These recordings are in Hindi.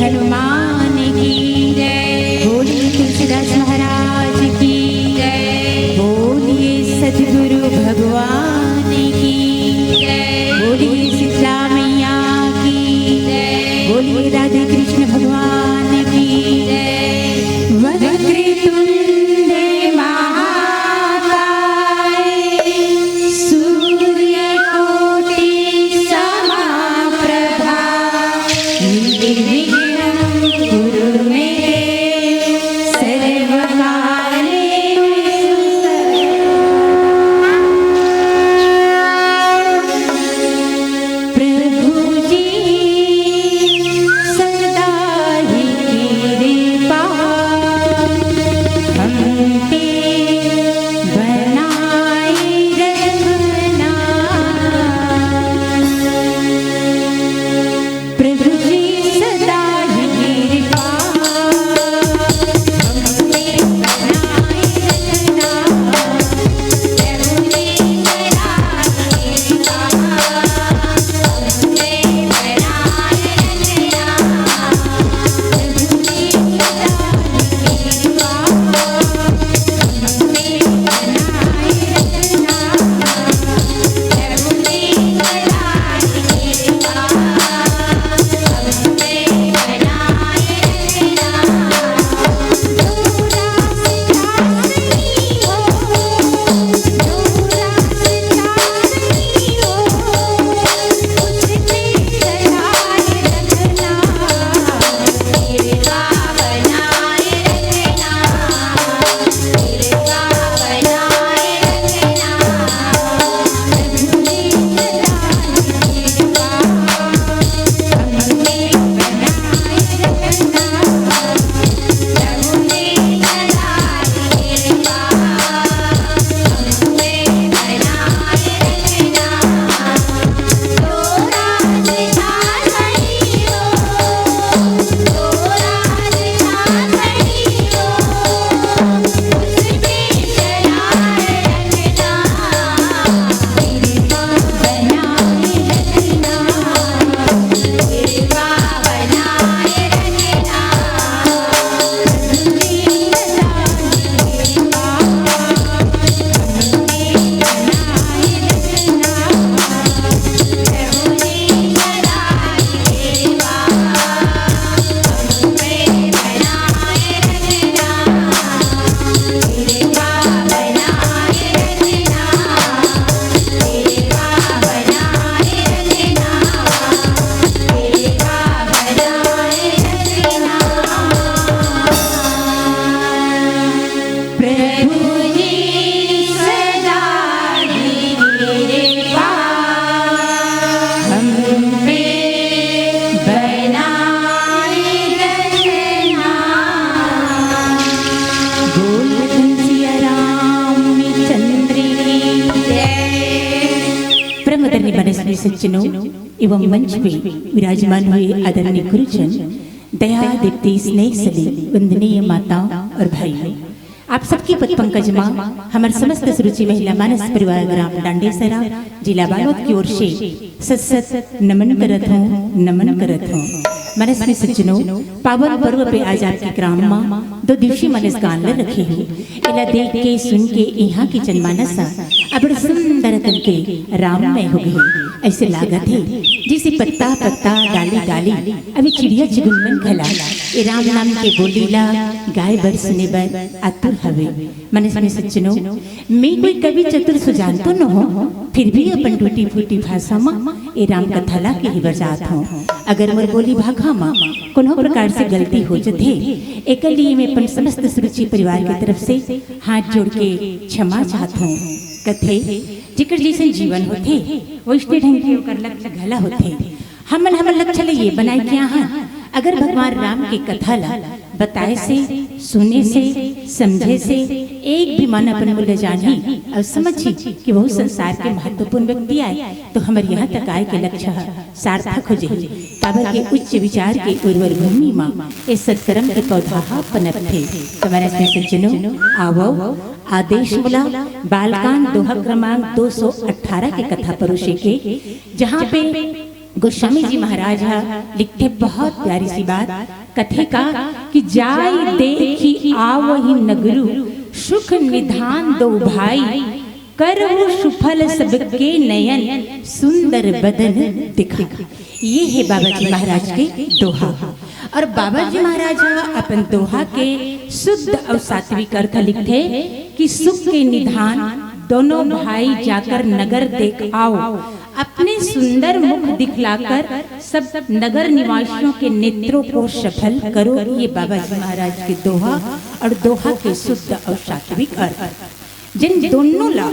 हनुमान की जय। बोलिए तुलसीदास महाराज की जय। बोलिए सद्गुरु भगवान की जय। बोलिए सीता मैया की जय। बोलिए राधे कृष्ण भगवान की जय। वक्रतुंड महाकाय सूर्यकोटि समप्रभा निर्विघ्नं कुरु मे सज्जनों एवं मंच पे विराजमान हुए आदरणीय गुरुजन, दया दीप्ति स्नेह सली वंदनीय माता और भाई, आप सबकी पद पंकज माँ हमारे समस्त सुरुचि महिला मानस परिवार ग्राम डांडेसरा जिला बालोद की ओर से सत नमन करत हूँ, नमन करत हूँ। मनस में सज्जनों, पावन पर्व पे आज आपके ग्राम माँ 2 दिवसीय मनस गान रखे हो। इला देख के सुन के यहाँ की जनमानसा अब सुंदर तन के राममय हो गई। ऐसे लागत है जिसे पत्ता पत्ता डाली डाली अभी चिड़िया चिगुनमन खला ए राम नाम के बोलीला गाय बर सुने बर आतुर हवे। मनस में सज्जनों, मैं कोई कवि चतुर सुजान तो न हो, फिर भी अपन टूटी फूटी भाषा माँ ए राम कथाला के ही बजात हूँ। अगर मोर बोली भाखा माँ कोनो प्रकार से गलती हो जते एक लिए मैं अपन समस्त सुरुचि परिवार की तरफ से हाथ जोड़ के क्षमा चाहत हूँ। कथे जिकर जैसे जीवन होते वैसे ढंग के ओकर लक्ष्य घला होते। हमन लक्ष्य ले ये बनाए क्या है, अगर भगवान राम की कथा ला बताए से, सुने से, समझे से एक भी मन अपन मूल्य जानी और समझी कि वो संसार के महत्वपूर्ण व्यक्ति आए तो हमारे यहाँ तक आए के लक्ष्य सार्थक हो जाए। काबर के उच्च विचार के उर्वर भूमि माँ इस सत्कर्म के पौधा पनप थे। तुम्हारे सज्जनों, आवो आदेश मुला बालकांड दोहा क्रमांक 218 के कथा परुषे के, जहाँ पे गोस्वामी जी महाराज लिखते बहुत प्यारी सी बात, कथे का कि जाय देखी आवहि नगरु, सुख निधान दो भाई, करहु सुफल सबके नयन, सुंदर बदन दिखा। ये है बाबा जी महाराज के दोहा। और बाबा जी महाराज अपन दोहा के शुद्ध और सात्विक अर्थ लिखते कि सुख के निधान दोनों भाई जाकर नगर देख आओ, अपने सुंदर मुख दिखलाकर सब नगर निवासियों के नेत्रों को सफल करो। ये बाबा जी महाराज के दोहा और दोहा के शुद्ध और सात्विक अर्थ, जिन दोनों ला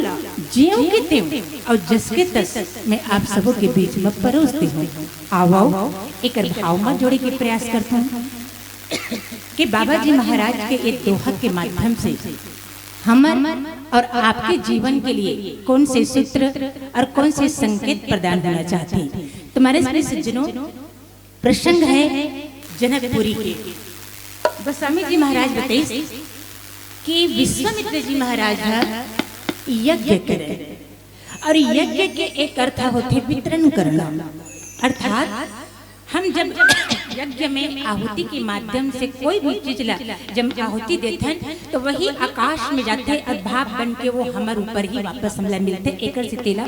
ज्यों के त्यों और जस के तस मैं आप सबों के बीच में परोसती हूँ। आओ एक भाव में जोड़े के प्रयास करता हूँ कि बाबा जी महाराज के एक दोहा के माध्यम से हम और आपके जीवन के लिए कौन से सूत्र और कौन से संकेत प्रदान करना चाहते हैं। तुम्हारे सारे सज्जनों, प्रसंग है जनकपुरी के। गोस्वामी जी महाराज बताइए कि विश्वामित्र जी महाराज यज्ञ करे, और यज्ञ के एक अर्थ होते वितरण करना। अर्थात हम जब यज्ञ में आहुति के माध्यम से कोई भी चीज जब आहुति देते हैं तो वही आकाश में जाते और भाप बन के वो हमारे ऊपर ही वापस हमला मिलते। एक से तेला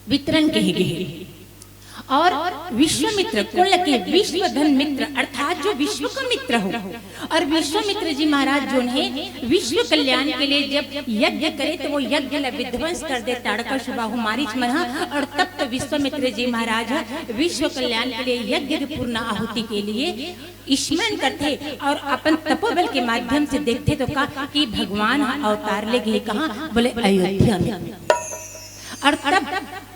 वितरण कहे गए। और विश्वामित्र कुल के विश्वधन मित्र अर्थात जो विश्व का मित्र हो, और विश्वामित्र जी महाराज जो है विश्व कल्याण के लिए जब यज्ञ करे तो वो यज्ञ विध्वंस कर दे ताड़का सुबाहु मारीच मना। और तब तो विश्वामित्र जी महाराज विश्व कल्याण के लिए यज्ञ की पूर्ण आहुति के लिए स्मरण करते और अपन तपोबल के माध्यम से देखते तो कहा कि भगवान अवतार ले गए कहाँ, बोले अयोध्या में। और तब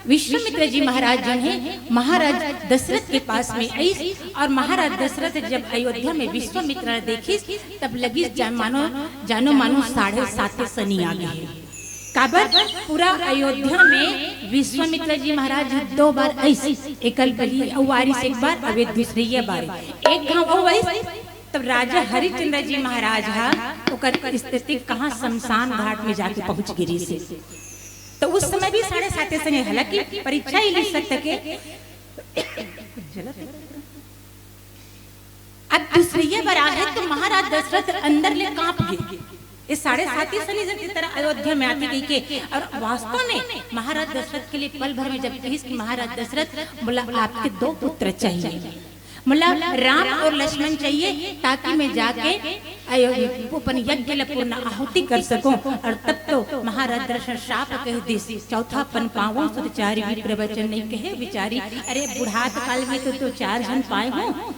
विश्वामित्र जी महाराज जो है महाराज दशरथ के पास में आई, और महाराज दशरथ जब अयोध्या में विश्वामित्र देखी तब लगी जानो मानो 7.5 सनी आ गए। काबर पूरा अयोध्या में विश्वामित्र जी महाराज 2 बार ऐसी एकल बली वारी से एक बार, अब दूसरी बार एक गाँव तब राजा हरिश्चंद्र जी महाराज ओकर स्थिति कहाँ शमशान घाट में जाके पहुंच गिरी से। तो उस समय भी 7.5 सनी, हालांकि परीक्षा ही लिख सकते के। अब दूसरी बार है तो महाराज दशरथ अंदर ले कांप गए। इस 7.5 सनी की तरह अयोध्या में आती गई के, और वास्तव में महाराज दशरथ के लिए पल भर में जब कही कि महाराज दशरथ बोला आपके 2 पुत्र चाहिए, मतलब राम और लक्ष्मण चाहिए ताकि मैं जाके अपन यज्ञ पूर्ण आहुति कर सकूं। और तब तो महाराज दशरथ शाप कह दी, चौथा पन पावो सुचारी प्रवचन नहीं कहे विचारी। अरे बुढ़ात काल में तो 4 जन पाए हो,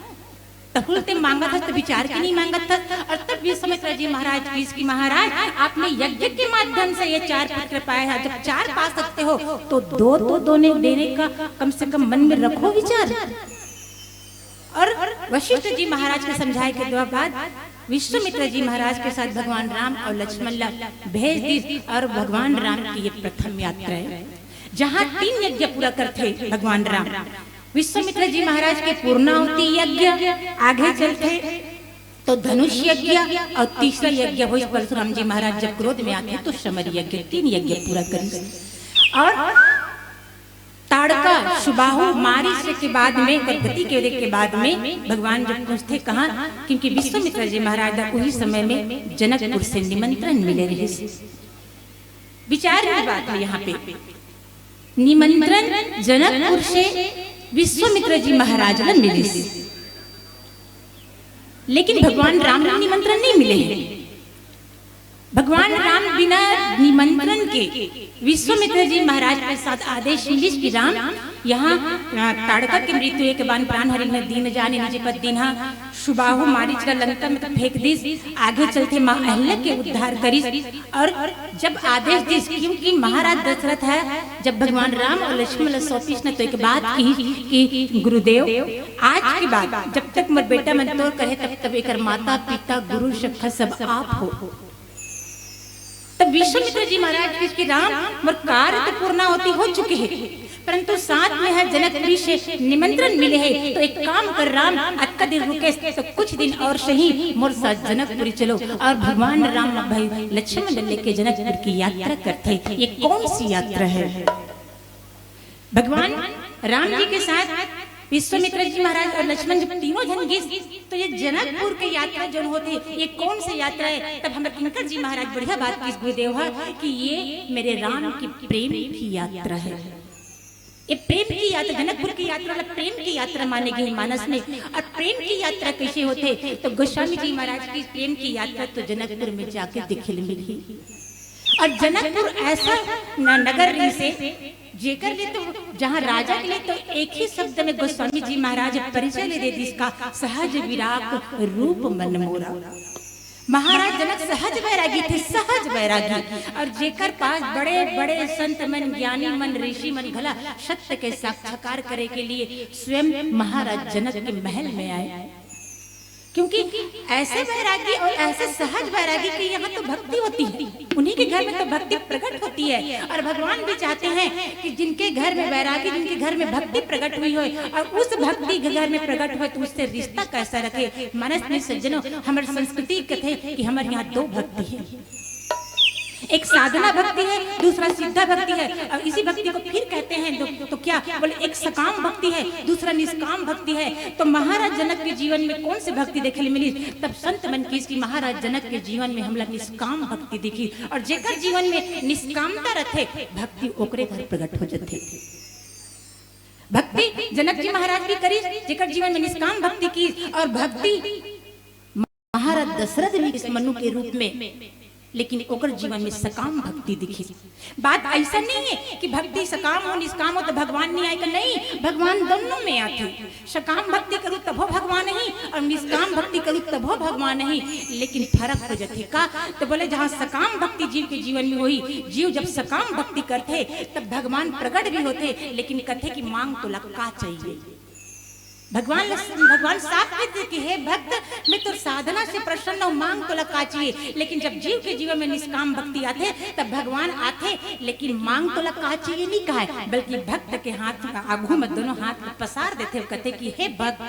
तहुलते मांगा था तो विचार के नहीं मांगा था। और तब विश्वामित्र जी महाराज की महाराज आपने यज्ञ के माध्यम से ये 4 पुत्र पाए हैं, जब 4 पा सकते हो तो 2 तो दोने देने का कम से कम मन में रखो विचार। और वशिष्ठ जी महाराज के समझाए के बाद विश्वामित्र जी महाराज के साथ भगवान राम और लक्ष्मण भेज दी। और भगवान राम की ये प्रथम यात्रा है जहाँ 3 यज्ञ पूरा करते भगवान राम। विश्वामित्र जी महाराज के पूर्णाहुति यज्ञ, आगे चलते तो धनुष यज्ञ, और तीसरा यज्ञ हो परशुराम जी महाराज जब क्रोध में आते तो समर यज्ञ। 3 यज्ञ पूरा करें। और ताड़का सुबाहु मारीच के बाद में गति के बाद में भगवान जब पूछते कहा, क्योंकि विश्वामित्र जी महाराज उसी समय में जनकपुर से निमंत्रण मिले रहे। विचार की बात है यहाँ पे, निमंत्रण जनकपुर से विश्वामित्र जी महाराज ने मिले, लेकिन भगवान राम ने निमंत्रण नहीं मिले हैं। भगवान राम बिना निमंत्रण के विश्वामित्र जी महाराज के साथ आदेश मिली कि राम यहाँ ताड़का के मृत्यु के बाद प्राण हरि ने दीन जाने निज पद दीन्हा, सुबाहु मारीच का लंका में फेंक दी, आगे चलते माँ अहल्या के उद्धार करी। और जब आदेश दी, क्योंकि महाराज दशरथ है, जब भगवान राम और लक्ष्मण सौंपीस ने तो एक बात की कि गुरुदेव आज के बाद जब तक मेरे बेटा मन तोड़ करे तब तक एक माता पिता गुरु सखा सब आप हो। तब विश्वामित्र जी महाराज की राम मोर कार्य तो पूर्ण होती हो चुके हैं, परंतु साथ में है जनकपुरी से निमंत्रण मिले है, तो एक काम कर राम अक्का दिन रुके तो कुछ दिन और सही मोर साथ जनकपुरी चलो। और भगवान राम भाई लक्ष्मण लेके जनकपुर की यात्रा करते। ये कौन सी यात्रा है? भगवान राम जी के साथ विश्वामित्र जी महाराज और लक्ष्मण जी तीनों जन गए, तो ये जनकपुर की यात्रा जो होती है ये कौन सी यात्रा है? तब हमारे किंकर जी महाराज बढ़िया बात की गुरुदेव कि ये मेरे राम की प्रेम की यात्रा है। ये प्रेम की यात्रा, जनकपुर की यात्रा मतलब प्रेम की यात्रा माने गई मानस में। और प्रेम की यात्रा कैसे होते? तो गोस्वामी जी महाराज की प्रेम की यात्रा तो जनकपुर में जाकर दिखल मिली। और जनकपुर ऐसा नगर से जेकर ले तो जहाँ राजा के लिए तो एक ही शब्द में गोस्वामी जी महाराज परिचय ले दे जिसका सहज विराग रूप मन मोरा। महाराज जनक सहज बैरागी थे, सहज बैरागी। और जेकर पास बड़े बड़े संत मन, ज्ञानी मन, ऋषि मन घला सत्य के साक्षात्कार करे के लिए स्वयं महाराज जनक के महल में आए। क्योंकि ऐसे बैरागी और ऐसे सहज बैरागी के यहाँ तो भक्ति होती है, उन्हीं के घर में तो भक्ति प्रकट होती है। और भगवान भी चाहते हैं कि जिनके घर में बैरागी, जिनके घर में भक्ति प्रकट हुई हो और उस भक्ति के घर में प्रकट हो तो उससे रिश्ता कैसा रखे। मानस में सज्जनों, हमारी संस्कृति कथे कि हमारे यहाँ दो भक्ति है, एक साधना भक्ति है, दूसरा सिद्धा भक्ति है। और इसी भक्ति को फिर कहते हैं तो क्या बोले, एक सकाम भक्ति है, दूसरा निष्काम भक्ति है। तो महाराज जनक के जीवन में कौन सी भक्ति देखने मिली? तब संत मन की इसकी महाराज जनक के जीवन में हमला निष्काम भक्ति देखी। और जेकर जीवन में निष्कामता रखे भक्ति ओकरे घर प्रकट हो जाते। भक्ति जनक जी महाराज भी करी, जेकर जीवन में निष्काम भक्ति की। और भक्ति महाराज दशरथ भी इस मनु के रूप में, लेकिन ओकर जीवन में सकाम भक्ति दिखी। बात ऐसा नहीं है कि भक्ति सकाम हो निष्काम हो तो भगवान नहीं आएगा, नहीं, भगवान दोनों में आते। सकाम भक्ति करूँ तब हो भगवान नहीं और निष्काम भक्ति करूँ तब हो भगवान नहीं, लेकिन फर्क हो जाते का। तो बोले जहाँ सकाम भक्ति जीव के जीवन में हुई, जीव जब सकाम भक्ति करते तब भगवान प्रकट भी होते, लेकिन कथे की मांग तो लक्का चाहिए। भगवान साफ कहते कि हे भक्त, मैं तो साधना से प्रसन्न हूँ, मांग तो लगा चाहिए। लेकिन जब जीव के जीवन में निष्काम भक्ति आते तब भगवान आते, लेकिन मांग तो लगा चाहिए नहीं कहा, बल्कि भक्त के हाथ का आगू में दोनों हाथ पसार देते, कहते कि हे भक्त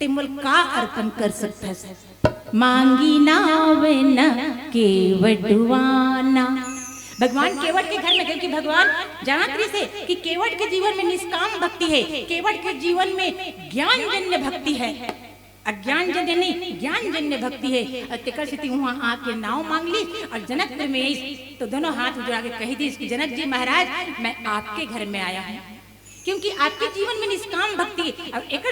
तिमुल का अर्पण कर सकता है, मांगी नावे न केवटवाना। भगवान केवट के घर में गए कि भगवान जानते से कि केवट के जीवन में निष्काम भक्ति है, केवट के जीवन में ज्ञान जन्य भक्ति है, अज्ञान जन्य नहीं ज्ञान जन्य भक्ति है। तेकर से वहां आके नाव मांग ली और जनकपुर में तो दोनों हाथ जोड़ा के कही दी कि जनक जी महाराज मैं आपके घर में आया हूँ, क्योंकि आपके जीवन में निष्काम भक्ति। और एक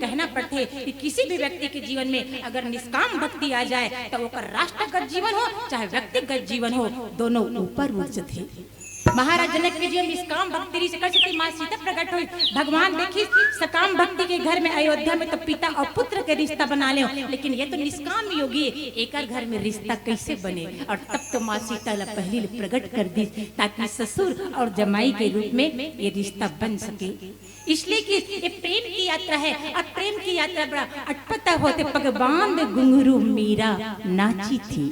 कहना पड़ते कि किसी भी व्यक्ति के जीवन में अगर निष्काम भक्ति आ जाए तो वो राष्ट्रगत जीवन हो चाहे व्यक्तिगत जीवन हो, दोनों ऊपर उठ जाते। महाराज जनक के जीवन निष्काम भक्ति से कर सकती माँ सीता प्रकट हुई। भगवान देखी सकाम भक्ति के घर में अयोध्या में तो पिता और पुत्र के रिश्ता बना ले, लेकिन ये तो निष्काम योगी एक घर में रिश्ता कैसे बने। और तब तो माँ सीता पहली प्रकट कर दी ताकि ससुर और जमाई के रूप में ये रिश्ता बन सके। इसलिए कि ये प्रेम की यात्रा है और प्रेम की यात्रा बड़ा अटपटा होते भगवान घुंघरू मीरा नाची थी।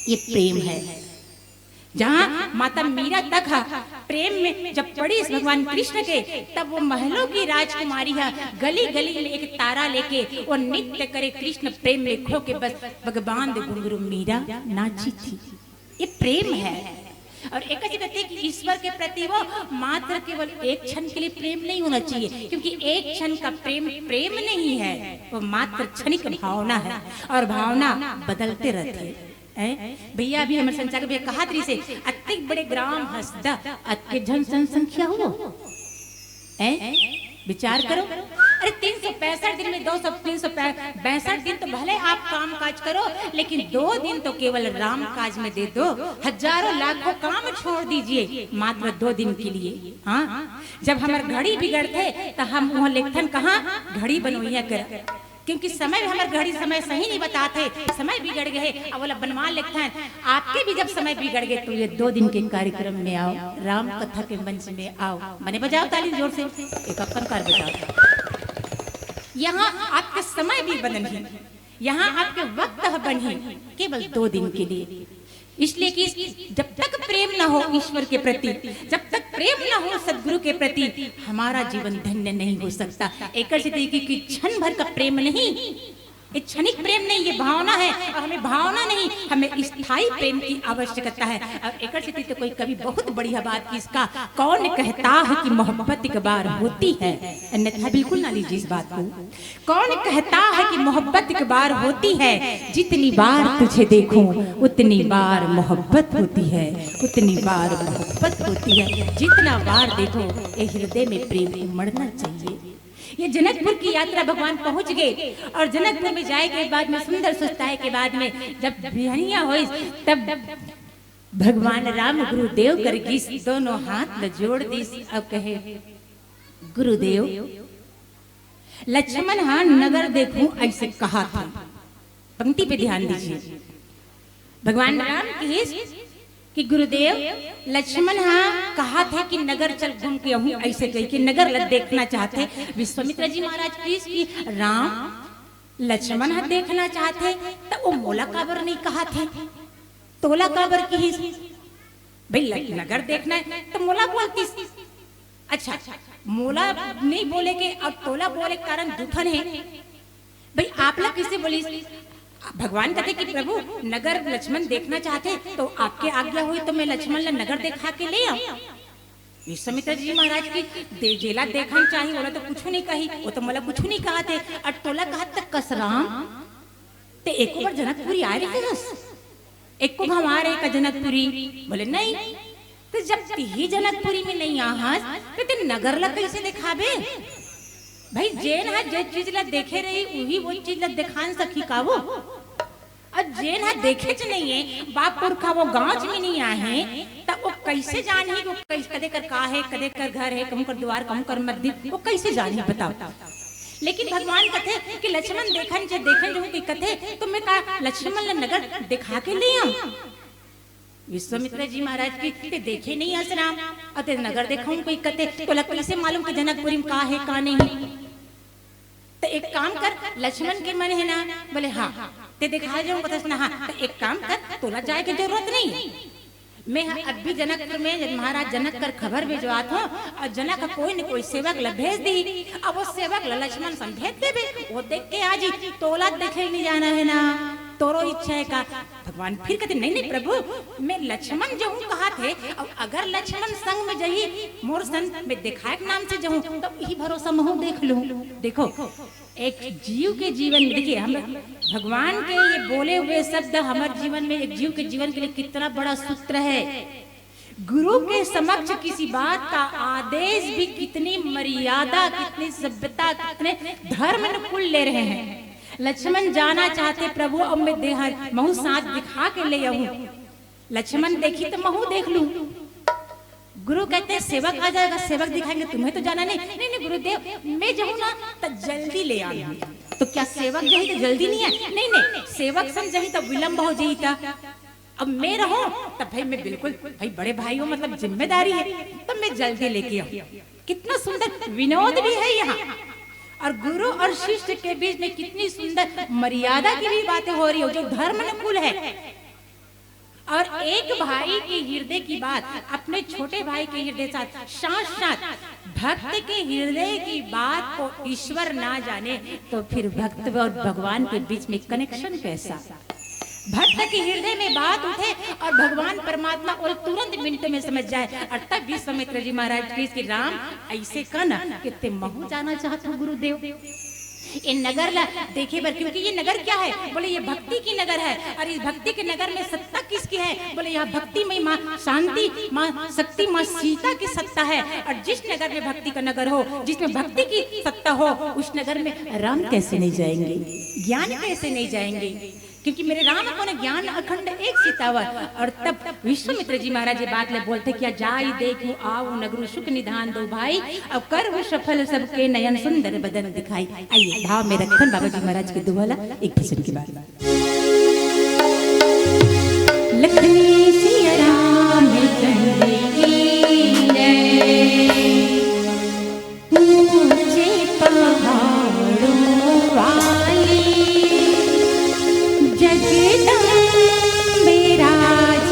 ये प्रेम है जहाँ माता मीरा तक प्रेम में जब पड़ी इस भगवान कृष्ण के, तब वो महलों की राजकुमारी है गली गली एक तारा लेके और नृत्य करे कृष्ण प्रेम में खो के, बस भगवान घुंघरू मीरा नाची थी। ये प्रेम है। और एक कहते हैं कि ईश्वर के प्रति वो मात्र केवल एक क्षण के लिए प्रेम नहीं होना चाहिए, क्योंकि एक क्षण का प्रेम प्रेम नहीं है, वो मात्र क्षणिक भावना है और भावना बदलते रहते हैं। भैया अभी हमारे संचालक भैया कहा तरी से अतिक बड़े ग्राम हंसदा अति जनसंख्या हो, विचार करो। अरे 365 दिन में 362 दिन तो भले आप काम काज करो, लेकिन 2 दिन तो केवल राम काज में दे दो। हजारों लाखों काम छोड़ दीजिए मात्र 2 दिन के लिए। हाँ, जब हमारे घड़ी बिगड़ते तो हम वहाँ लेखन कहाँ घड़ी बनवैया कर, क्योंकि समय हमारे घड़ी समय सही नहीं बताते, समय बिगड़ गए अब बोला बनवा लेते हैं। आपके भी जब समय बिगड़ गए तो ये 2 दिन के कार्यक्रम में आओ, राम कथा के मंच में आओ। मैंने बजाओ ताली जोर से, एक अपन कार बजाओ। यहाँ आपके समय भी बदल है, यहाँ आपके वक्त बनी केवल 2 दिन के लिए। इसलिए कि जब तक प्रेम न हो ईश्वर के प्रति, जब तक प्रेम न हो सदगुरु के प्रति, हमारा जीवन धन्य नहीं हो सकता। एक कि क्षण भर का प्रेम नहीं, ये क्षणिक प्रेम नहीं, ये भावना है। और हमें भावना नहीं, हमें स्थायी प्रेम की आवश्यकता है। और एक तो कोई कवि बहुत बढ़िया बात की, इसका कौन कहता है कि मोहब्बत एक बार होती है, अन्यथा बिल्कुल ना लीजिए इस बात को। कौन कहता है कि मोहब्बत एक बार होती है, जितनी बार तुझे देखूं उतनी बार मोहब्बत होती है, उतनी बार मोहब्बत होती है। जितना बार देखो ये हृदय में प्रेम उमड़ना चाहिए। ये जनकपुर की यात्रा भगवान पहुंच गए और जनकपुर में जाए के बाद में सुंदर सुस्ताए के बाद में जब बिहनिया हुई, तब भगवान राम गुरुदेव कर गिस दोनों हाथ न जोड़ दिस। अब कहे गुरुदेव लक्ष्मण हाँ नगर देखूं ऐसे कहा था। पंक्ति पे ध्यान दीजिए। भगवान राम की कि गुरुदेव लक्ष्मण हाँ कहा था कि नगर चल घूम के आऊं, ऐसे कही कि नगर देखना चाहते। विश्वामित्र जी महाराज की राम लक्ष्मण हाँ देखना चाहते, तो वो मोला काबर नहीं कहा थे, तोला काबर की भाई नगर देखना है तो मोला बोलती। अच्छा मोला नहीं बोले के और तोला बोले कारण दुखन है। भाई आप लोग किसे बोली? भगवान कहते कि प्रभु नगर लक्ष्मण देखना चाहते तो आपके आज्ञा हुई तो मैं लक्ष्मण ला नगर देखा के ले आऊं। विश्वामित्र जी महाराज की जेला देखना चाहिए बोला तो कुछ नहीं कही, वो तो मला कुछ नहीं कहा थे। और टोला कहा तक कसराम ते एक बार जनकपुरी आ रही रस, एक को हम आ रहे का जनकपुरी बोले नहीं। तो जब ही जनकपुरी में नहीं आहास तो नगर ला कैसे दिखाबे? भाई जेन है जो चीज ला देखे रही वही वो चीज ला दिखान सकी का वो। और जेन है देखे च नहीं है, बाप पुरखा वो गांव में नहीं आए तब वो कैसे जानी वो कदे कर का है, कदे कर घर है, कहूं कर द्वार, कहूं कर मस्जिद, वो कैसे जानी बताओ। लेकिन भगवान कहते कि लक्ष्मण देखन जे देखन जो की कथे तो मैं का लक्ष्मण ला नगर दिखा के ले आऊं। विश्वामित्र जी महाराज की देखे नहीं आसराम और नगर देखाऊं कोई कथे तो कैसे मालूम कि जनकपुरी में का है का नहीं। तो एक काम कर लक्ष्मण के मन है ना, बोले हाँ ते दिखा जाऊं पता हाँ। तो एक काम कर तोला जाए की जरूरत नहीं, मैं अब भी जनकपुर में महाराज जनक कर खबर भिजवात हूँ और जनक का कोई न कोई सेवक ला भेज दी। अब वो सेवक ला लक्ष्मण सम भेज देबे, वो देख के आज तोला देखे नहीं जाना है ना, तोरो इच्छा है का। भगवान फिर कहते नहीं नहीं प्रभु मैं लक्ष्मण जो हूँ कहा थे, अब अगर लक्ष्मण संग में जही मोर संग में दिखाए नाम से जहूं तो यही भरोसा महू देख लूं। देखो एक जीव के जीवन में देखिए हम भगवान के ये बोले हुए शब्द हमारे जीवन में एक जीव के जीवन के लिए कितना बड़ा सूत्र है। गुरु के समक्ष किसी बात का आदेश भी कितनी मर्यादा, कितनी सभ्यता, कितने धर्म अनुकूल ले रहे हैं। लक्ष्मण जाना चाहते प्रभु अब मैं देहा महू साथ दिखा के ले आऊं। लक्ष्मण देखी तो महू देख लूं। गुरु कहते हैं सेवक आ जाएगा, सेवक दिखाएंगे, तुम्हें तो जाना नहीं। नहीं नहीं गुरुदेव मैं जाऊं ना तो जल्दी ले आऊंगी। तो क्या सेवक जही तो जल्दी नहीं है? नहीं नहीं सेवक समझही तो विलंब हो जाही था। अब मैं रहूं तब भाई मैं बिल्कुल भाई बड़े भाई हो मतलब जिम्मेदारी है, तब मैं जल्दी लेके आऊं। कितना सुंदर विनोद भी है यहाँ और गुरु और शिष्य के बीच में कितनी सुंदर मर्यादा की भी बातें हो रही हो जो धर्म अनुकूल है। और एक भाई के हृदय की बात अपने छोटे भाई के हृदय साथ साथ साथ भक्त के हृदय की बात को ईश्वर ना जाने तो फिर भक्त और भगवान के बीच में कनेक्शन कैसा? भक्त के हृदय में बात उठे और भगवान परमात्मा और तुरंत मिनटों में समझ जाए। और तब विश्वामित्र जी महाराज की राम ऐसे कहना कि ते महू जाना चाहते हो गुरुदेव ये नगर ला देखे बर, क्योंकि ये नगर क्या है? बोले ये भक्ति की नगर है। और इस भक्ति के नगर में सत्ता किसकी है? बोले यहाँ भक्ति में माँ शांति, माँ शक्ति, माँ सीता की सत्ता है। और जिस नगर में भक्ति का नगर हो, जिसमें भक्ति की सत्ता हो, उस नगर में राम कैसे नहीं जाएंगे, ज्ञान कैसे नहीं जाएंगे? क्योंकि मेरे राम को ज्ञान अखंड एक सितावर। और तब विश्वामित्र जी महाराज ये बात ले बोलते क्या जाई देखो आओ नगरु सुख निधान दो भाई, अब कर वो सफल सबके नयन सुंदर बदन दिखाई। आइए भाव में रखन बाबा जी महाराज के दोहला एक भजन की बात। लखनी सिया राम चंद्र की जय, ऊंचे पहाड़ों वाली जगदम्बे राज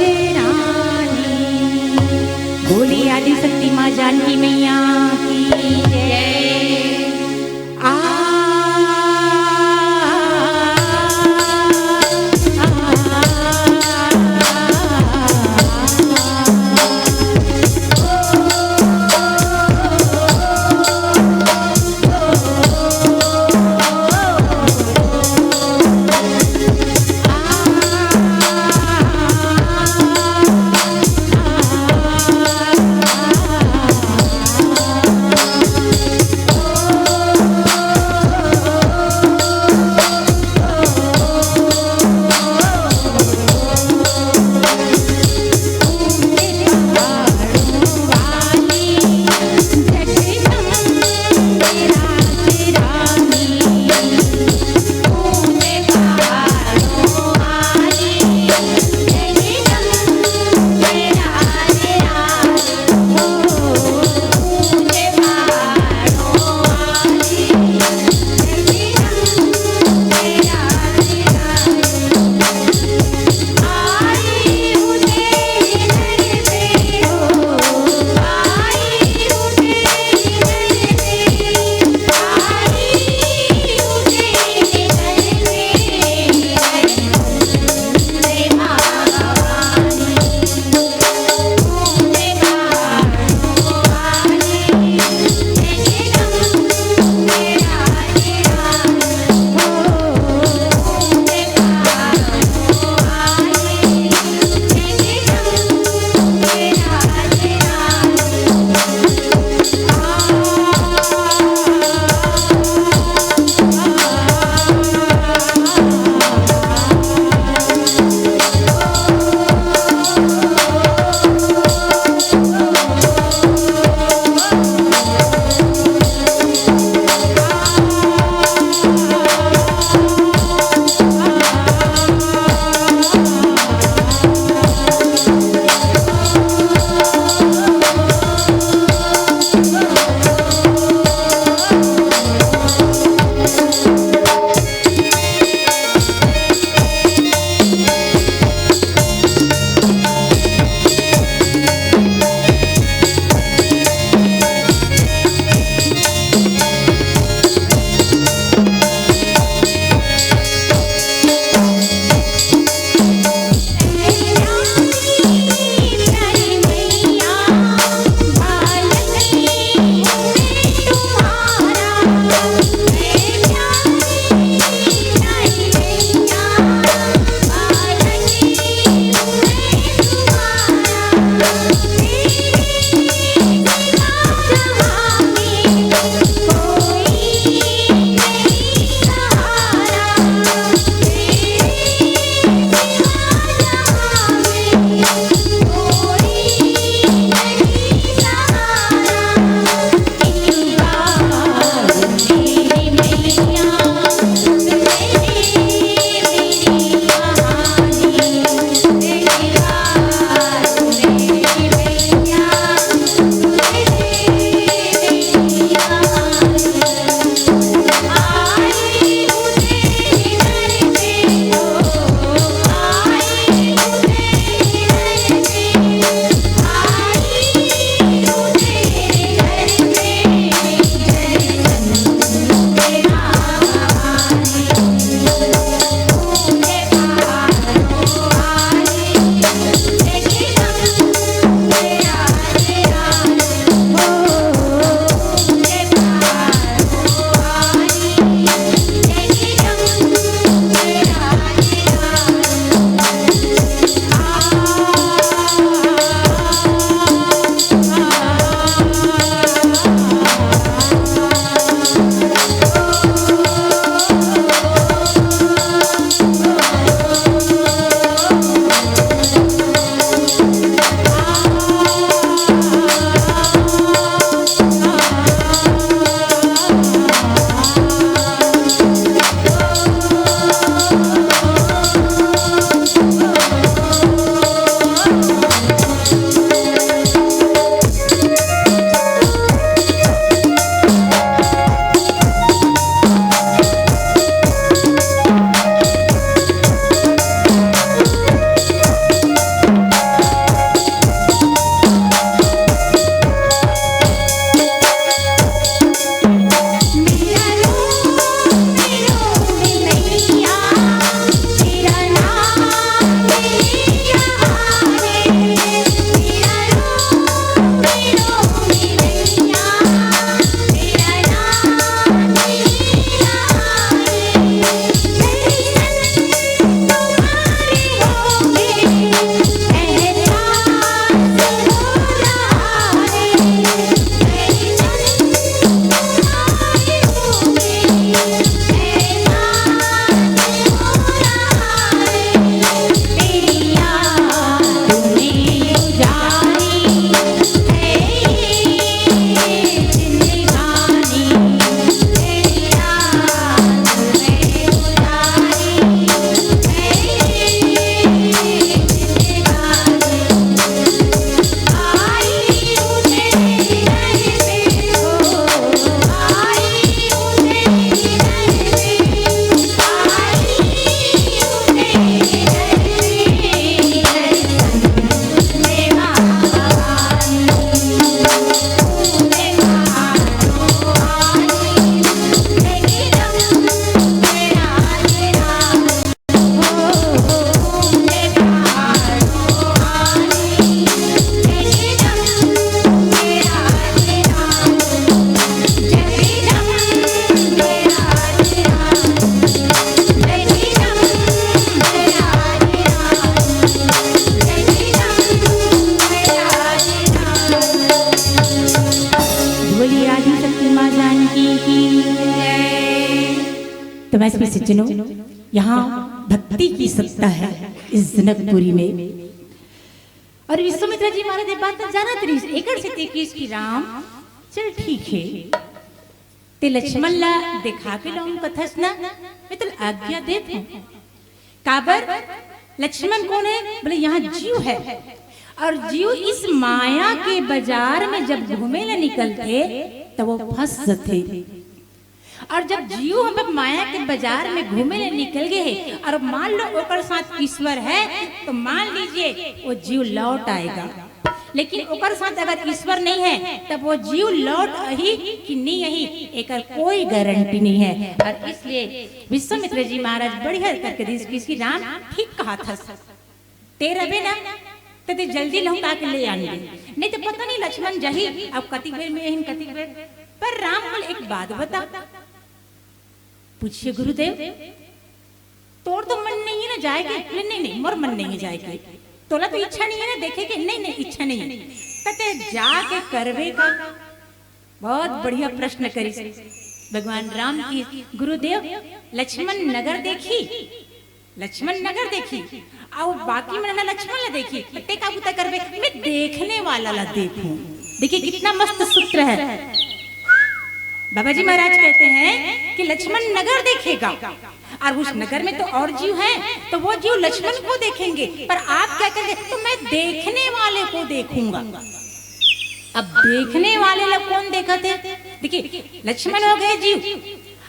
तो मैं भी सज्जनों, यहाँ भक्ति की सत्ता है इस जनकपुरी में। और विश्वामित्र जी महाराज ये बात जाना तरी एकड़ से तेकीस की राम चल ठीक है ते लक्ष्मण ला दिखा के लाऊं कथस ना मैं तो आज्ञा देत हूं। काबर लक्ष्मण कौन है? बोले यहाँ जीव है, और जीव इस माया के बाजार में जब घूमे ला निकलते तो वो फंस जाते। और जब जीव हम माया के बाजार में घूमे ले निकल गए और मान लो ओकर साथ ईश्वर है तो मान लीजिए वो जीव लौट आएगा, लेकिन ओकर साथ अगर ईश्वर नहीं है तब वो जीव लौट ही कि नहीं यही एक कोई गारंटी नहीं है। और इसलिए विश्वामित्र जी महाराज बढ़िया करके किसी राम ठीक कहा था, तेरा भी ना तो ते जल्दी लौटा के ले आने, नहीं तो पता नहीं लक्ष्मण जही अब कति बेर में इन कति बेर। पर राम बोले एक बात बता, पूछिए गुरुदेव तोर तो मन नहीं है ना जाएगी? नहीं नहीं मोर मन नहीं है जाएगी। तोला तो इच्छा नहीं है ना देखे के? नहीं नहीं इच्छा नहीं है। कहते जाके करवे का बहुत बढ़िया प्रश्न करी भगवान राम की। गुरुदेव लक्ष्मण नगर देखी, लक्ष्मण नगर देखी और बाकी मैंने लक्ष्मण ला देखी ते का बुता करवे मैं देखने वाला ला देखूं। देखिए कितना मस्त सूत्र है। बाबा जी महाराज कहते हैं कि लक्ष्मण नगर देखेगा और उस नगर में तो और जीव हैं तो वो जीव लक्ष्मण को देखेंगे, पर आप क्या करेंगे? तो मैं देखने वाले को देखूंगा। अब देखने वाले लोग कौन देखा थे? देखिए लक्ष्मण हो गए जीव,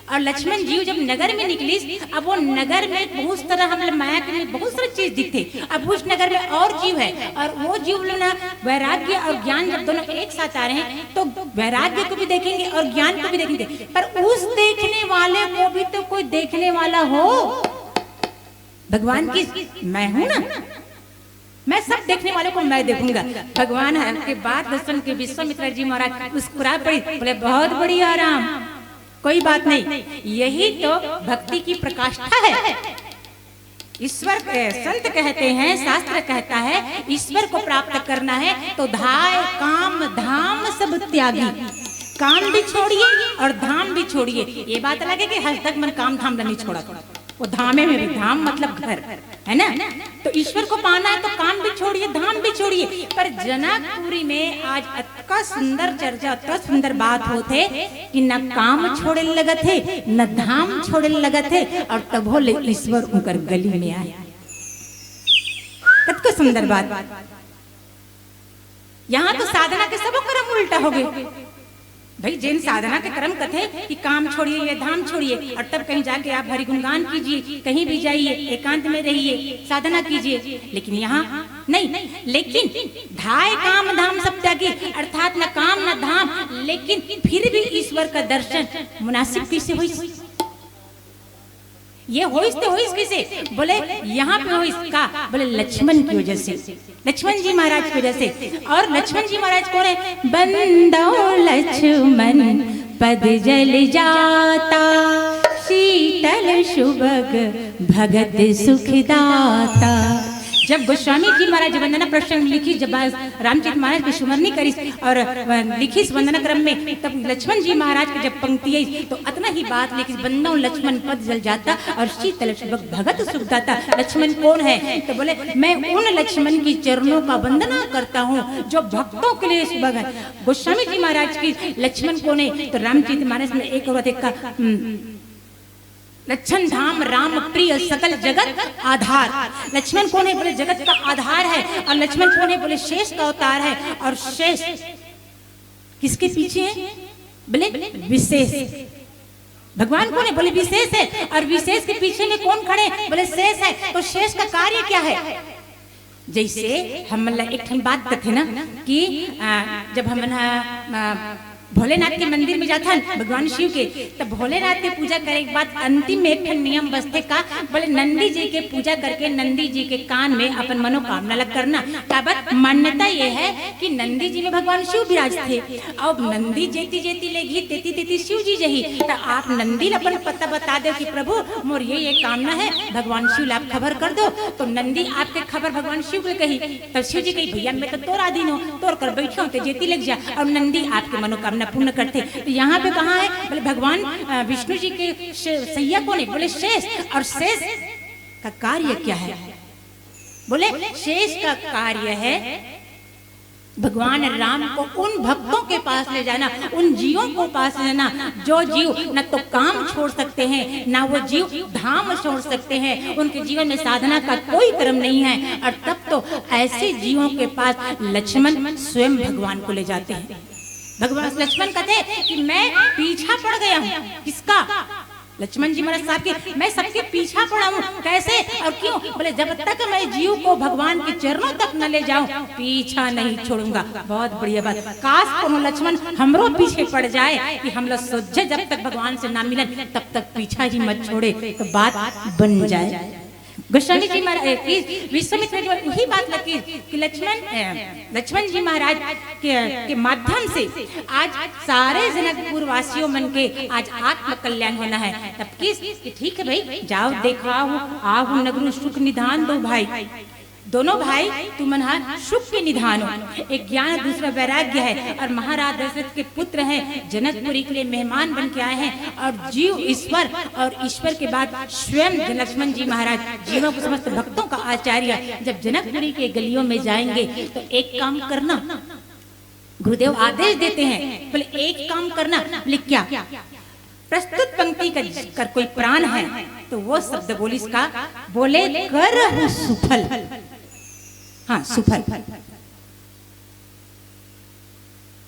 और लक्ष्मण जीव जब नगर में निकली, अब वो नगर में बहुत तरह हम माया के बहुत सारी चीज दिखते। अब उस नगर में और जीव है और वो जीव ना वैराग्य और ज्ञान जब दोनों एक साथ आ रहे हैं तो वैराग्य को भी देखेंगे और ज्ञान को भी देखेंगे। पर उस देखने वाले को भी तो कोई देखने वाला हो। भगवान की मैं हूं ना, मैं सब देखने वाले को मैं देखूंगा। भगवान के बाद दर्शन के विश्वामित्र जी महाराज मुस्कुरा पड़ी, बोले बहुत बढ़िया राम, कोई बात नहीं, यही तो भक्ति की प्रकाष्ठा है। ईश्वर संत कहते हैं, शास्त्र कहता है ईश्वर को प्राप्त करना है तो धाय काम धाम सब त्यागी। काम भी छोड़िए और धाम भी छोड़िए। ये बात लगे कि हज तक मन काम धाम नहीं छोड़ा, वो धामे में भी, धाम मतलब घर है ना। तो ईश्वर को पाना है तो काम भी छोड़िए धाम भी छोड़िए। पर जनकपुरी में आज इतना सुंदर चर्चा, इतना सुंदर बात होते कि न काम छोड़े लगे थे न धाम छोड़े लगे थे, और तब बोले ईश्वर उनकर गली में आए। कितना सुंदर बात। यहाँ तो साधना के सब कर्म उल्टा हो गए भाई। जैन साधना के कर्म कथे कि काम छोड़िए ये धाम छोड़िए, और तब कहीं जाके आप हरि गुणगान कीजिए, कहीं भी जाइए एकांत में रहिए साधना कीजिए। लेकिन यहाँ नहीं, लेकिन धाय काम धाम सब त्यागी, अर्थात न काम न धाम, लेकिन फिर भी ईश्वर का दर्शन मुनासिब कैसे हुई? ये होइस तो होइस किसे? बोले यहाँ पे होइस का, बोले लक्ष्मण की वजह से, लक्ष्मण जी महाराज की वजह से। और लक्ष्मण जी महाराज कौन है? बंदो लक्ष्मण पद जल जाता, शीतल सुभग भगत सुखदाता। जब गोस्वामी जी महाराज वंदना प्रसंग लिखी, जब रामचरित महाराज की सुमरनी करी और लिखी वंदना क्रम में, तब लक्ष्मण जी महाराज की जब पंक्ति आई तो इतना ही बात लिखी, बंदो लक्ष्मण पद जल जाता और शीतल भगत सुखदाता। लक्ष्मण कौन है? तो बोले मैं उन लक्ष्मण की चरणों का वंदना करता हूँ जो भक्तों के लिए सुभग है। गोस्वामी जी महाराज की लक्ष्मण कौन है? तो रामचरित महाराज में एक और देखा, लक्ष्मण धाम राम प्रिय सकल जगत आधार। लक्ष्मण कौन है? बोले जगत का आधार है। और लक्ष्मण कौन है? बोले शेष का अवतार है। और शेष किसके पीछे है? बोले विशेष। भगवान कौन है? बोले विशेष है। और विशेष के पीछे में कौन खड़े? बोले शेष है। तो शेष का कार्य क्या है? जैसे हम एक बात करते ना कि जब हम भोलेनाथ के मंदिर में जाता है भगवान शिव के, तब भोलेनाथ की पूजा करे के बाद अंतिम में एक नियम बसते का, बोले नंदी जी के पूजा करके नंदी जी के कान में अपन मनोकामना लग करना। का बात मान्यता ये है कि नंदी जी में भगवान शिव विराज थे। अब नंदी जेती जेती लेगी तेती तेती शिव जी जही, तो आप नंदी अपन पता बता दो कि प्रभु मोर ये कामना है, भगवान शिव आप खबर कर दो। तो नंदी आपके खबर भगवान शिव को कही, तब शिव जी कही भैया मैं तो तोर आधीन हो, तोर कर बैठो तो जेती लग जा। और नंदी आपके मनोकामना अपना पुण्य करते। तो यहाँ पे कहाँ है, बोले भगवान विष्णु जी के सैया कौन है, बोले शेष। और शेष का कार्य क्या है, बोले शेष का कार्य है भगवान राम को उन भक्तों के पास ले जाना, उन जीवों को पास ले जाना जो जीव न तो काम छोड़ सकते हैं, ना वो जीव धाम छोड़ सकते हैं, उनके जीवन में साधना का कोई क्रम नहीं है। और तब तो ऐसे जीवों के पास लक्ष्मण स्वयं भगवान को ले जाते हैं। भगवान लक्ष्मण कहते हैं कि मैं पीछा पड़ गया हूँ, किसका, लक्ष्मण जी महाराज साहब के, मैं सबके पीछा पड़ा हूँ, कैसे और क्यों, बोले जब तक मैं जीव को भगवान के चरणों तक न ले जाऊं पीछा नहीं छोड़ूंगा। बहुत बढ़िया बात, काश कोनो लक्ष्मण हमरो पीछे पड़ जाए कि हम लोग सोचे जब तक भगवान से ना मिलन तब तक पीछा ही मत छोड़े, तो बात बन जाए। गोस्वामी जी महाराज विश्वामित्र जी वही बात लगी कि लक्ष्मण जी महाराज के माध्यम से आज सारे जनकपुर वासियों मन के आज आत्म कल्याण होना है। तब किस ठीक है भाई, जाओ देखाओ आहु नगरु सुख निधान दो भाई, दोनों भाई तुम सुख के निधान हो। एक ज्ञान दूसरा वैराग्य है। और महाराज दशरथ के पुत्र हैं, जनकपुरी के लिए मेहमान बन के आए हैं। और जीव ईश्वर और ईश्वर के बाद स्वयं लक्ष्मण जी महाराज जीवों को समस्त भक्तों का आचार्य जब जनकपुरी के गलियों में जाएंगे तो एक काम करना, गुरुदेव आदेश देते हैं, बोले एक काम करना, बोले क्या, प्रस्तुत पंक्ति का कोई प्राण है तो वो शब्द बोली इसका, बोले कर सुफल, हाँ सुफल।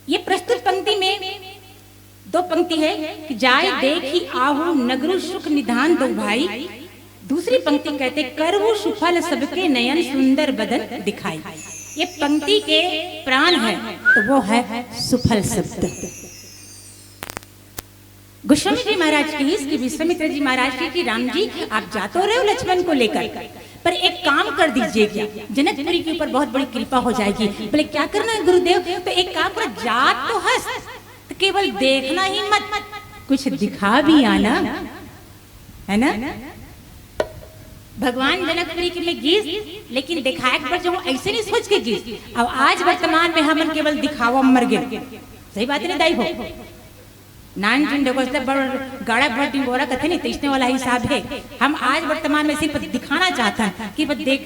ये प्रस्तुत पंक्ति में दो पंक्ति है कि जाय देखी आहु नगरु सुख निधान दो भाई, दूसरी पंक्ति कहते करहु सुफल सबके नयन सुंदर बदन दिखाई। ये पंक्ति के प्राण है तो वो है सुफल शब्द। गोस्वामी जी महाराज की विश्वामित्र जी महाराज की राम जी आप जा तो रहे हो लक्ष्मण को लेकर, पर एक काम कर दीजिएगा, जनकपुरी के ऊपर बहुत बड़ी कृपा हो जाएगी। बोले क्या करना है गुरुदेव, तो एक काम कर, जात तो हंस, तो केवल देखना ही मत, कुछ दिखा भी आना, है ना। भगवान जनकपुरी के लिए गीत, लेकिन दिखाए पर जो ऐसे नहीं सोच के गीत। अब आज वर्तमान में हम केवल दिखावा मर गए, सही बात है दाई हो, नान चुन देखो गाड़ा भर डिंगोरा कथे नहीं तीसने वाला हिसाब है। हम आज वर्तमान में सिर्फ दिखाना चाहते हैं कि बस देख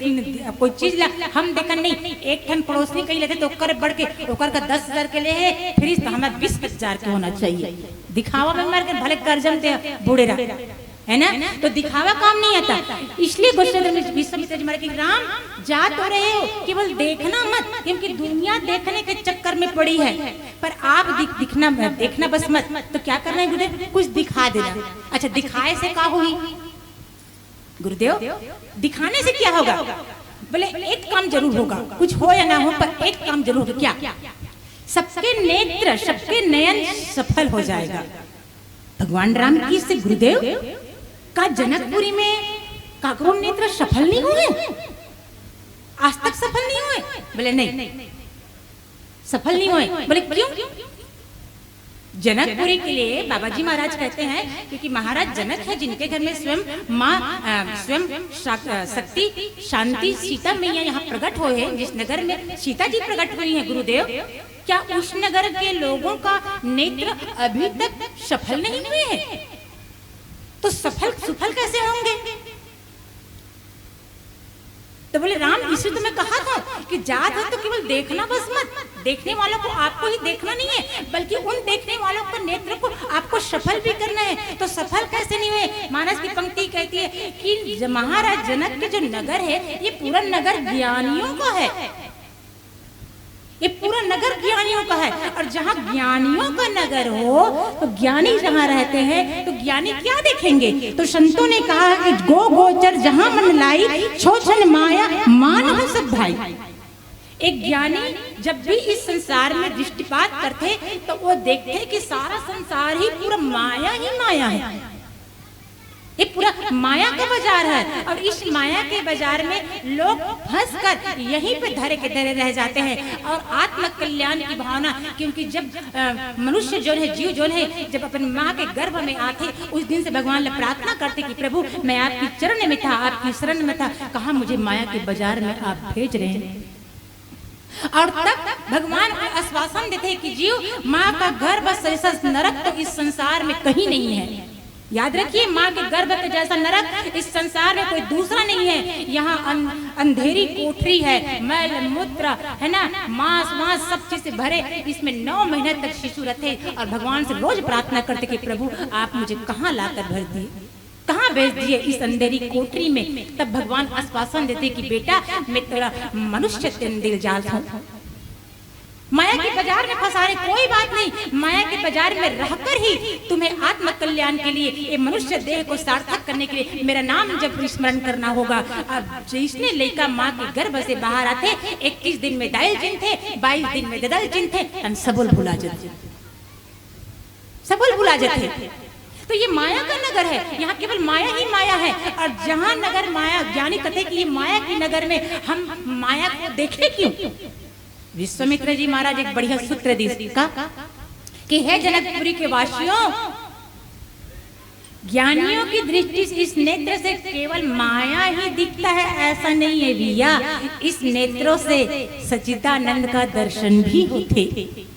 कोई चीज हम देखन नहीं, एक ठन पड़ोसी कही लेते तो ओकर बढ़ के ओकर का 10,000 के लिए है, फिर इस हमें 20,000 के होना चाहिए। दिखावा में मर के भले कर्जन थे बूढ़े रहा है ना, तो दिखावा काम नहीं आता। इसलिए विश्वामित्र जी महाराज राम जा तो रहे हो, केवल देखना मत, क्योंकि दुनिया देखने के चक्कर में पड़ी है, पर आप देखना बस मत। तो क्या करना है गुरुदेव, कुछ दिखा देना। अच्छा दिखाए से क्या हुई गुरुदेव, दिखाने से क्या होगा, बोले एक काम जरूर होगा, कुछ हो या ना हो पर एक काम जरूर होगा। क्या, सबके नेत्र सबके नयन सफल हो जाएगा। भगवान राम की से गुरुदेव का जनकपुरी में काकरो नेत्र सफल नहीं हुए, आज तक सफल नहीं हुए, बोले नहीं सफल नहीं हुए। बोले क्यों, जनकपुरी के लिए बाबा जी महाराज कहते हैं क्योंकि महाराज जनक है जिनके घर में स्वयं माँ स्वयं शक्ति शांति सीता मैया यहाँ प्रकट हुए हैं, जिस नगर में सीता जी प्रकट हुई हैं गुरुदेव, क्या उस नगर के लोगों का नेत्र अभी तक सफल नहीं हुए हैं, तो सफल कैसे होंगे। तो बोले राम इसे तो मैं कहा था कि जात है तो केवल देखना बस मत, देखने वालों को आपको ही देखना नहीं है बल्कि उन देखने वालों का नेत्र को आपको सफल भी करना है। तो सफल कैसे नहीं हुए, मानस की पंक्ति कहती है कि महाराज जनक के जो नगर है ये पूरा नगर ज्ञानियों का है, ये पूरा नगर ज्ञानियों का है। और जहाँ ज्ञानियों का नगर हो तो ज्ञानी जहाँ रहते हैं तो ज्ञानी क्या देखेंगे, तो संतों ने कहा कि गो गोचर जहाँ मन लाई छोछन माया मान हो सब भाई। एक ज्ञानी जब भी इस संसार में दृष्टिपात करते तो वो देखते कि सारा संसार ही पूरा माया ही माया है, ये पूरा माया का बाजार है। और इस माया के बाजार में लोग फंस कर यहीं पे धरे के धरे रह जाते हैं। और आत्म कल्याण की भावना, क्योंकि जब मनुष्य जो है जीव जो है जब अपनी माँ के गर्भ में आते उस दिन से भगवान ने प्रार्थना करते कि प्रभु मैं आपकी चरण में था, आपकी शरण में था, कहाँ मुझे माया के बाजार में आप भेज रहे हैं। और तब भगवान आश्वासन देते कि जीव माँ का गर्भ जैसा नरक तो इस संसार में कहीं नहीं है। याद रखिए, माँ के गर्भ के जैसा नरक इस संसार में कोई दूसरा नहीं है। यहाँ अंधेरी कोठरी है, मैल मूत्र है ना, मांस वांस सब चीज से भरे, इसमें 9 महीने तक शिशु रहते और भगवान से रोज प्रार्थना करते कि प्रभु आप मुझे कहाँ लाकर भर दिए, कहाँ भेज दिए इस अंधेरी कोठरी में। तब भगवान आश्वासन देते कि बेटा मैं तेरा मनुष्य दिल जाल था, माया के बाजार में फंसा रहे, कोई बात नहीं, माया के बाजार में रहकर ही तुम्हें आत्म कल्याण के लिए, ये मनुष्य देह को सार्थक करने के लिए मेरा नाम जब स्मरण करना होगा। अब जिसने लड़का माँ के गर्भ से बाहर आते 21 दिन में दाइल जिन थे, 22 दिन में ददल जिन थे, सबल भुला जाते, सबल भुला जाते। तो ये माया का नगर है, यहाँ केवल माया ही माया है। और जहाँ नगर माया, ज्ञानी कहते कि ये माया के नगर में हम माया को देखें क्यों। विश्वामित्र जी महाराज एक बढ़िया सूत्र का कि है जनकपुरी के वासियों, ज्ञानियों की दृष्टि से इस नेत्र से केवल माया ही दिखता है ऐसा नहीं है भैया, इस नेत्रों से सच्चिदानंद का दर्शन भी होते।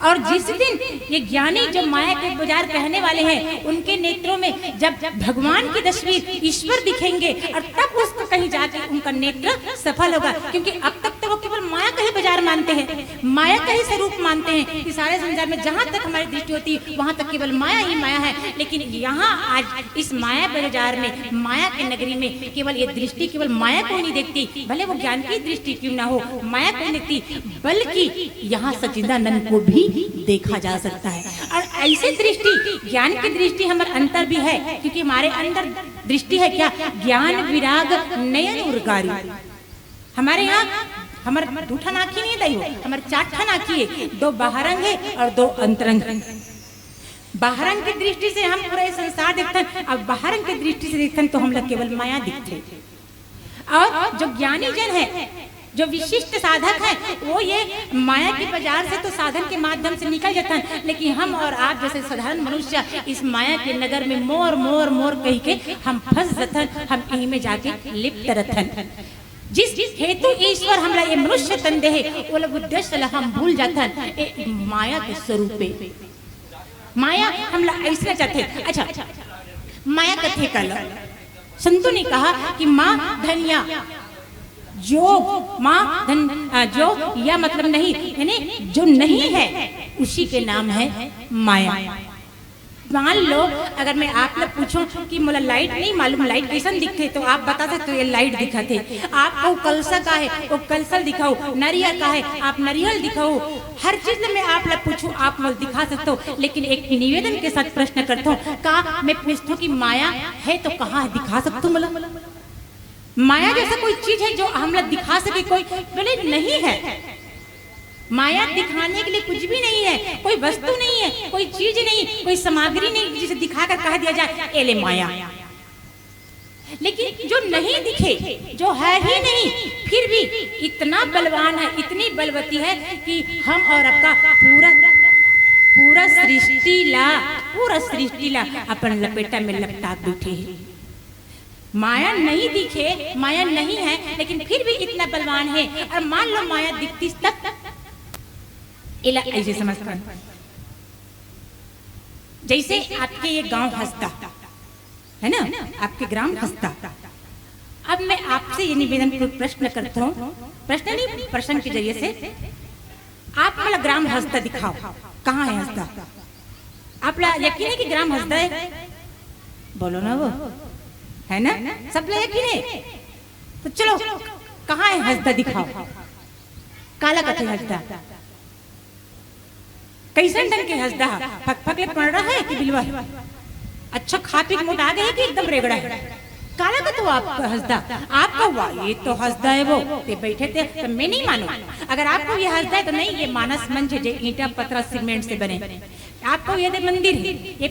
और जिस दिन ये ज्ञानी जो माया के बाजार कहने वाले हैं, उनके नेत्रों में जब भगवान की तस्वीर ईश्वर दिखेंगे और तब उसको कहीं जाकर उनका नेत्र सफल होगा। क्योंकि अब तक तो वो केवल माया का ही बाजार मानते हैं, माया का ही स्वरूप मानते हैं कि सारे संसार में जहाँ तक हमारी दृष्टि होती है वहाँ तक केवल माया ही माया है। लेकिन यहाँ आज इस माया बाजार में, माया के नगरी में केवल ये दृष्टि केवल माया को नहीं देखती, भले वो ज्ञान की दृष्टि क्यों ना हो, माया को नहीं देखती, बल्कि यहाँ सच्चिदानंद को भी देखा जा सकता है। और ऐसे दृष्टि, ज्ञान की दृष्टि हमारे अंतर भी है, क्योंकि हमारे अंदर दृष्टि है क्या, ज्ञान विराग नयन उर्गारी। हमारे यहाँ हमारे 2 ठन आँखी नहीं दई हो, हमारे 4 ठन आँखी है, 2 बाहरंग है और 2 अंतरंग। बाहरंग की दृष्टि से हम पूरे संसार देखते हैं, और बाहरंग की दृष्टि से देखते हैं तो हम लोग केवल माया दिखते। और जो ज्ञानी जन है, जो विशिष्ट साधक है, वो ये माया के बाजार से तो साधन के माध्यम से निकल जाता है। लेकिन हम और आप जैसे साधारण मनुष्य इस माया के नगर में मोर मोर मोर कह के हम फंस जाते, हम यहीं में जाके लिप्त रहते। जिस हेतु ईश्वर हमरा ये मनुष्य तन दे है, वो लोग उद्देश्य हम भूल जाते माया के स्वरूप पे। माया हम ऐसा चाहते। अच्छा, माया कथे कल संतों ने कहा कि माँ धनिया जो माँ धन जो या मतलब नहीं, यानी जो नहीं है उसी के नाम है माया। मान लो अगर मैं आप लोग पूछूं कि मुझे लाइट नहीं मालूम, लाइट कैसन दिखते, तो आप बता सकते हो ये लाइट दिखाते। आपको कलसा का है वो कलसल दिखाओ, नारियल का है आप नारियल दिखाओ, हर चीज में आप लोग पूछूं आप मुझे दिखा सकते हो। लेकिन एक निवेदन के साथ प्रश्न करता हूँ, का मैं पूछता हूँ कि माया है तो कहाँ दिखा सकता हूँ। मतलब माया जैसा कोई चीज है जो हम लोग दिखा सके, कोई बोले नहीं है। माया दिखाने के लिए कुछ भी नहीं है, कोई वस्तु नहीं है, कोई चीज नहीं, कोई सामग्री नहीं जिसे दिखाकर कह दिया जाए एले माया। लेकिन जो नहीं दिखे, जो है ही नहीं, फिर भी इतना बलवान है, इतनी बलवती है कि हम और आपका पूरा सृष्टि ला अपन लपेटा में लपटा बैठे हैं। माया नहीं दिखे, माया नहीं है, लेकिन फिर भी इतना बलवान है। और मान लो माया दिखती तब ऐसे समझता, जैसे आपके ये गांव हंसता है ना, आपके ग्राम हंसता। अब मैं आपसे ये निवेदन प्रश्न करता हूँ, प्रश्न नहीं प्रश्न के जरिए से, आप वाला ग्राम हंसता दिखाओ, कहाँ है हंसता? आप यकीन है कि ग्राम हंसता है? बोलो ना, वो है ना, सब लोग यकीन है। तो चलो कहाँ है हंसता दिखाओ, काला कथे हंसता, कैसे ढंग के हंसदा, फक पड़ रहा है कि बिलवा, अच्छा खा पी के मोटा गए कि एकदम रेगड़ा है, काला का तो आपका हंसदा, आपका हुआ ये तो हंसदा है, वो ते बैठे थे। तो मैं नहीं मानू, अगर आपको ये हंसदा है तो नहीं, ये मानस मंच है, ईंटा पत्थर सीमेंट से बने। आपको ये मंदिर है, ये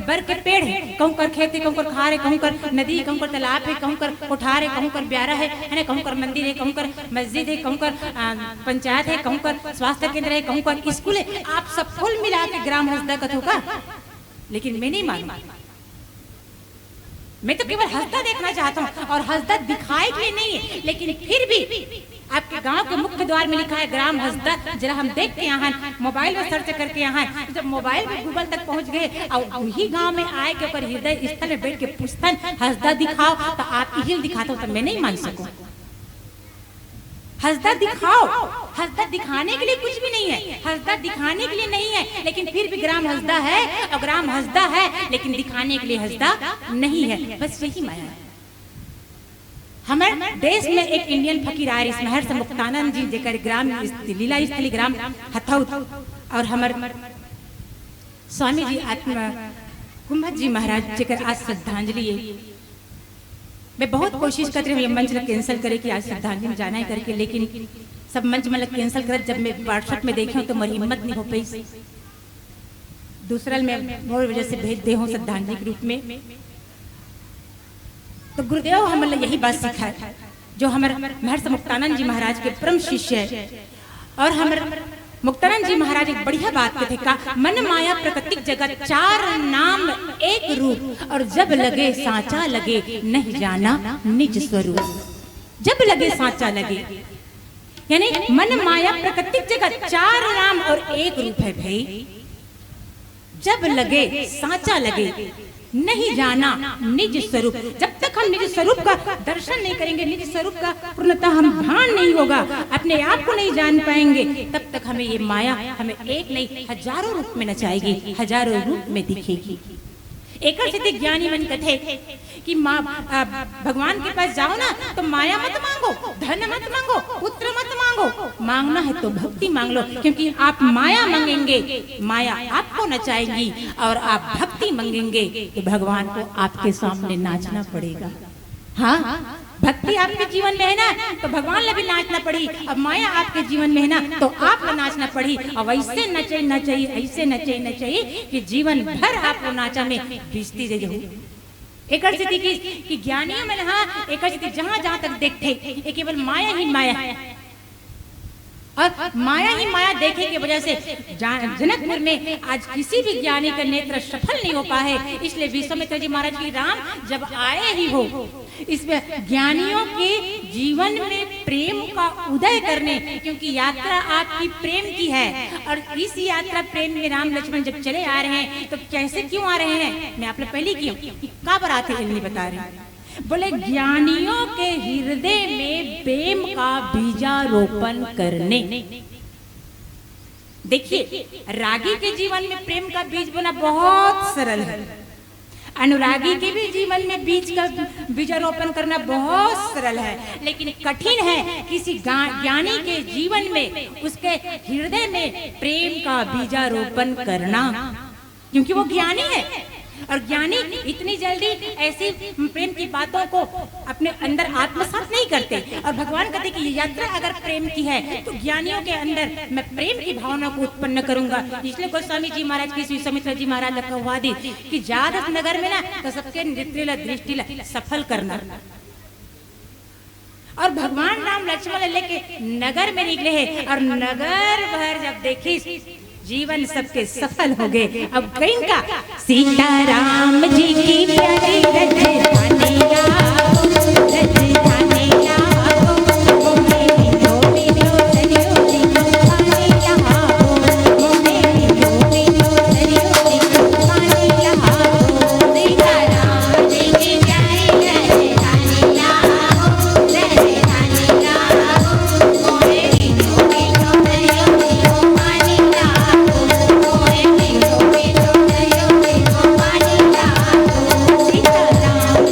बर के पेड़ है, कहूँ कर खेत है, कहूँ कर खार है, कहूँ कर नदी, कहूँ कर तालाब है, कहूँ कर कोठार है, कहूँ कर ब्यारा है ना, कहूँ कर मंदिर है, कहूँ कर मस्जिद है, कहूँ कर पंचायत है, कहूँ कर स्वास्थ्य केंद्र है, कहूँ कर स्कूल है। आप सब कुल मिला के ग्राम हंसदा कथों का, लेकिन मैं नहीं मानू। मैं तो केवल हंसदा देखना चाहता हूँ, और हंसदा दिखाए के लिए नहीं है, लेकिन फिर भी आपके गांव के मुख्य द्वार में लिखा है ग्राम हसदा। जरा हम देख के यहाँ मोबाइल में सर्च करके यहाँ जब मोबाइल में गूगल तक पहुँच गए और वही गांव में आए के ऊपर हृदय स्थल में बैठ के पूछतन हसदा दिखाओ तो आप हिल दिखाते हो तो मैं नहीं मान सकूं। हसदा दिखाओ, हसदा दिखाने के लिए कुछ भी नहीं है, हसदा दिखाने के लिए नहीं है, लेकिन फिर भी ग्राम हसदा है और ग्राम हसदा है लेकिन दिखाने के लिए हसदा नहीं है। बस यही माया है। हमारे देश में एक इंडियन फकीर आए इस महर से मुक्तानंद जी जेकर ग्राम लीला स्थली ग्राम हथौत और हमार स्वामी जी आत्मा कुंभत जी महाराज जेकर आज श्रद्धांजलि है। मैं बहुत कोशिश कर रही हूँ ये मंच कैंसिल करे कि आज श्रद्धांजलि में जाना है करके, लेकिन सब मंच मतलब कैंसिल कर। जब मैं व्हाट्सएप में देखी हूँ तो मेरी हिम्मत नहीं हो पाई, दूसरा मैं बहुत वजह से भेज दे हूँ श्रद्धांजलि के रूप में। तो गुरुदेव हमें यही बात सिखाए जो हमारे महर्षि मुक्तानंद जी महाराज के परम शिष्य है। और हमारे मुक्तानंद जी महाराज एक बढ़िया बात कहते का मन माया प्राकृतिक जगत चार नाम एक रूप और जब लगे सांचा लगे नहीं जाना निज स्वरूप। जब लगे सांचा लगे यानी मन माया प्राकृतिक जगत चार नाम और एक रूप है भाई। जब लगे सांचा लगे नहीं जाना निज स्वरूप। जब तक हम निज स्वरूप का दर्शन नहीं करेंगे, निज स्वरूप का पूर्णतः हम भान नहीं होगा, अपने आप को नहीं जान पाएंगे, तब तक हमें ये माया हमें एक नहीं हजारों रूप में नचाएगी, हजारों रूप में दिखेगी। एक सिद्धि ज्ञानी मन कथे कि माँ भगवान के पास जाओ ना तो माया मत मांगो, धन मत मांगो, पुत्र मत मांगो, मांगना है तो भक्ति मांग लो। क्योंकि आप माया मांगेंगे माया आपको नचाएगी और आप भक्ति मांगेंगे तो भगवान को आपके सामने नाचना पड़ेगा। हाँ, भक्ति आपके जीवन में है ना तो भगवान ने भी नाचना पड़ी, अब माया आपके जीवन में है ना तो आपको नाचना पड़ी। अब ऐसे नचे न चाहिए, ऐसे नचे न चाहिए कि जीवन भर आपको नाचा में बीसती जाए। एक स्थिति की ज्ञानियों में हाँ एक स्थिति जहां जहां तक देखते ये केवल माया ही माया है और माया ही माया देखे की वजह से जनकपुर में आज किसी भी ज्ञानी का नेत्र सफल नहीं हो पाए। इसलिए विश्वामित्र जी महाराज की राम जब आए ही हो इसमें ज्ञानियों के जीवन में प्रेम का उदय करने, क्योंकि यात्रा आपकी प्रेम की है और इस यात्रा प्रेम में राम लक्ष्मण जब चले आ रहे हैं तो कैसे क्यों आ रहे हैं मैं आपने पहले की कहाँ पर आते हैं बता रहे हैं। बोले ज्ञानियों के हृदय में प्रेम का बीजारोपण करने। देखिए रागी के जीवन में प्रेम का बीज बोना बहुत सरल है, अनुरागी के भी जीवन में बीज का बीजारोपण करना बहुत सरल है, लेकिन कठिन है किसी ज्ञानी के जीवन में उसके हृदय में प्रेम का बीजारोपण करना, क्योंकि वो ज्ञानी है। और ज्ञानी इतनी जल्दी ऐसी प्रेम की बातों को अपने अंदर आत्मसात नहीं करते। और भगवान कहते कि ये यात्रा अगर प्रेम की है तो ज्ञानियों के अंदर मैं प्रेम की भावना को उत्पन्न करूंगा। इसलिए गोस्वामी जी महाराज की विश्वामित्र जी महाराज का वादी कि जादस नगर में ना तो सबके नृत्य दृष्टि सफल करना। और भगवान राम लक्ष्मण लेके नगर में निकले हैं और नगर भर जब देखी जीवन सबके सफल हो गए। अब कहीं का सीताराम जी की प्यारी रजधानिया रजधानिया वो मेरी डोली डोलियों की कहानियां वो मेरी डोली डोलियों की कहानियां सीताराम जी की प्यारी रजधानिया रजधानिया वो मेरी डोली डोलियों की सीताराम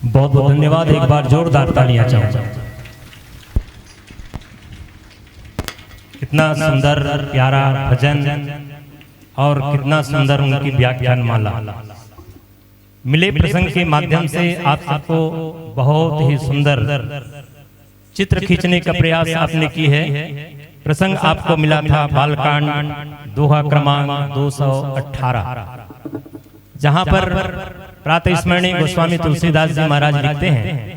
बहुत बहुत धन्यवाद। एक बार जोरदार तालियां चाहूंगा। कितना सुंदर प्यारा भजन और कितना सुंदर उनकी व्याख्यान माला। मिले प्रसंग के माध्यम से आप सबको बहुत ही सुंदर चित्र खींचने का प्रयास आपने की है। प्रसंग आपको मिला था बालकांड दोहा क्रमांक 218, जहां पर प्रातः स्मरणीय गोस्वामी तुलसीदास जी महाराज लिखते हैं